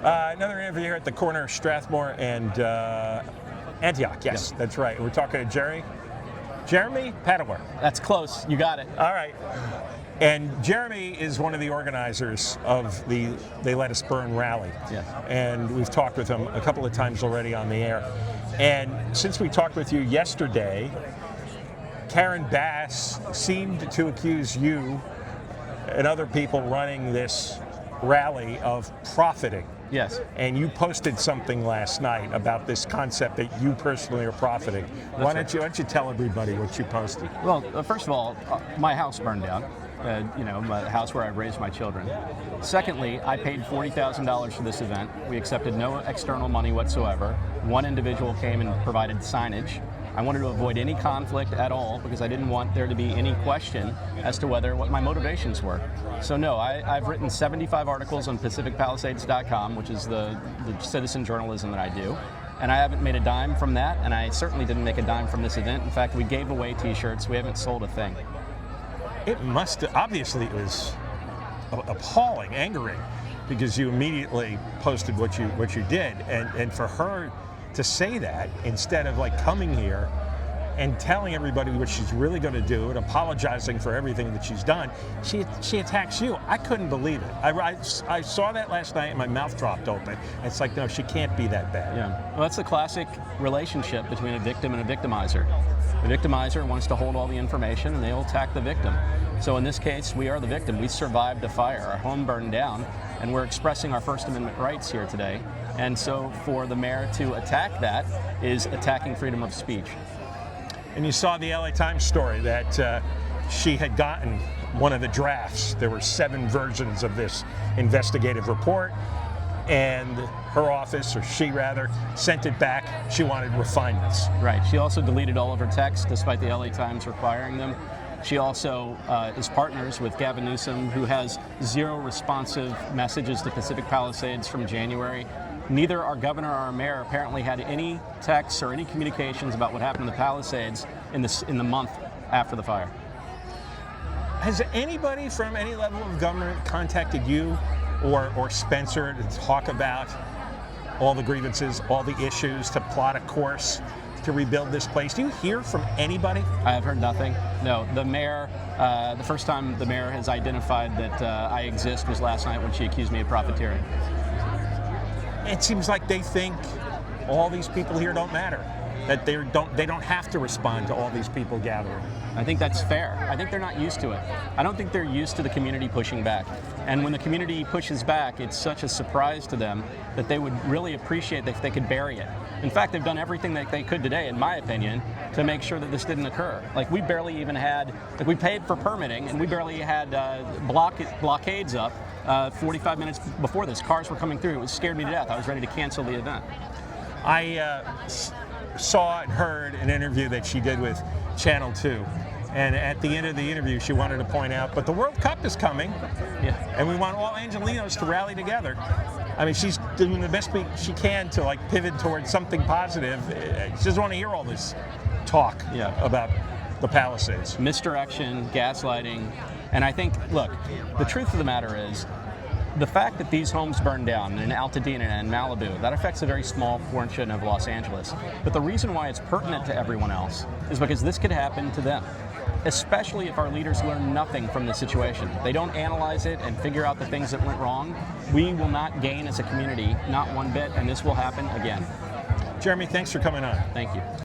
Another interview here at the corner of Strathmore and Antioch. Yes, that's right. We're talking to Jeremy Padawer. That's close. You got it. All right. And Jeremy is one of the organizers of the They Let Us Burn rally. Yes. And we've talked with him a couple of times already on the air. And since we talked with you yesterday, Karen Bass seemed to accuse you and other people running this rally of profiting. Yes. And you posted something last night about this concept that you personally are profiting. Why don't you tell everybody what you posted? Well, first of all, my house burned down. My house where I raised my children. Secondly, I paid $40,000 for this event. We accepted no external money whatsoever. One individual came and provided signage. I wanted to avoid any conflict at all because I didn't want there to be any question as to what my motivations were. So no, I've written 75 articles on PacificPalisades.com, which is the citizen journalism that I do. And I haven't made a dime from that, and I certainly didn't make a dime from this event. In fact, we gave away t-shirts. We haven't sold a thing. It must, obviously it was appalling, angering, because you immediately posted what you did, and for her to say that instead of like coming here and telling everybody what she's really going to do and apologizing for everything that she's done, she attacks you. I couldn't believe it. I saw that last night and my mouth dropped open. It's like, no, she can't be that bad. Yeah, well, that's the classic relationship between a victim and a victimizer. The victimizer wants to hold all the information and they'll attack the victim. So in this case, we are the victim. We survived a fire. Our home burned down, and we're expressing our First Amendment rights here today. And so for the mayor to attack that is attacking freedom of speech. And you saw the LA Times story that she had gotten one of the drafts. There were 7 versions of this investigative report, and her office, or she rather, sent it back. She wanted refinements. Right. She also deleted all of her texts, despite the LA Times requiring them. She also is partners with Gavin Newsom, who has 0 responsive messages to Pacific Palisades from January. Neither our governor or our mayor apparently had any texts or any communications about what happened in the Palisades in the month after the fire. Has anybody from any level of government contacted you or Spencer to talk about all the grievances, all the issues, to plot a course to rebuild this place? Do you hear from anybody? I have heard nothing. No, the mayor, the first time the mayor has identified that I exist was last night when she accused me of profiteering. It seems like they think all these people here don't matter, that they don't have to respond to all these people gathering. I think that's fair. I think they're not used to it. I don't think they're used to the community pushing back. And when the community pushes back, it's such a surprise to them that they would really appreciate if they could bury it. In fact, they've done everything that they could today, in my opinion, to make sure that this didn't occur. Like, we barely even had, we paid for permitting, and we barely had blockades up 45 minutes before this. Cars were coming through. It scared me to death. I was ready to cancel the event. I saw and heard an interview that she did with Channel 2. And at the end of the interview, she wanted to point out, but the World Cup is coming, and we want all Angelinos to rally together. I mean, she's doing the best she can to like pivot towards something positive. She doesn't want to hear all this talk about the Palisades. Misdirection, gaslighting, and I think, look, the truth of the matter is, the fact that these homes burned down in Altadena and Malibu, that affects a very small portion of Los Angeles. But the reason why it's pertinent to everyone else is because this could happen to them, especially if our leaders learn nothing from this situation. They don't analyze it and figure out the things that went wrong. We will not gain as a community, not one bit, and this will happen again. Jeremy, thanks for coming on. Thank you.